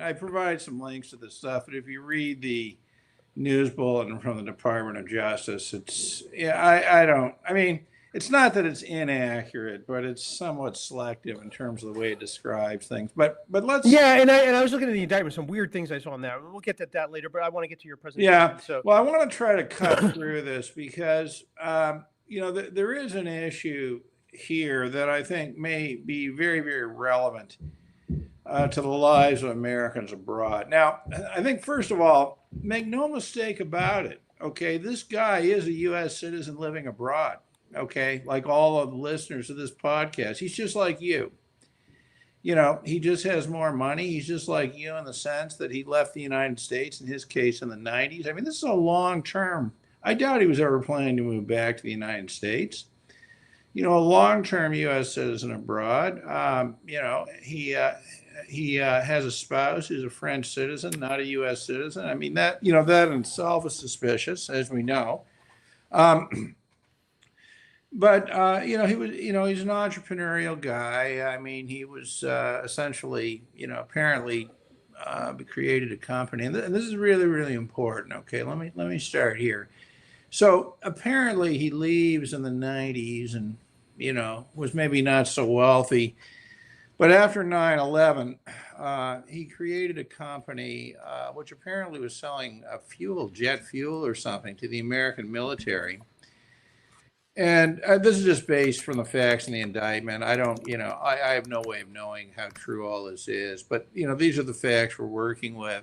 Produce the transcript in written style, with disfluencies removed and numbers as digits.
I provide some links to this stuff, but if you read the news bulletin from the Department of Justice, it's yeah, I don't. I mean, it's not that it's inaccurate, but it's somewhat selective in terms of the way it describes things. But let's Yeah, and I was looking at the indictment, some weird things I saw in there. We'll get to that later, but I want to get to your yeah. presentation. So, Well, I want to try to cut through this because there is an issue here that I think may be very very relevant to the lives of Americans abroad. Now, I think first of all, make no mistake about it. Okay, this guy is a U.S. citizen living abroad. Okay, like all of the listeners of this podcast, he's just like you. He just has more money. He's just like you in the sense that he left the United States, in his case, in the 90s. I mean, this is a long term. I doubt he was ever planning to move back to the United States. A long term U.S. citizen abroad. He has a spouse who's a French citizen, not a U.S. citizen. I mean, that in itself is suspicious, as we know. But he's an entrepreneurial guy. I mean, he was essentially, apparently created a company, and this is really, really important. Okay, let me start here. So apparently, he leaves in the '90s, and was maybe not so wealthy. But after 9/11, he created a company which apparently was selling jet fuel or something to the American military. And this is just based from the facts in the indictment. I don't, I have no way of knowing how true all this is. But, these are the facts we're working with.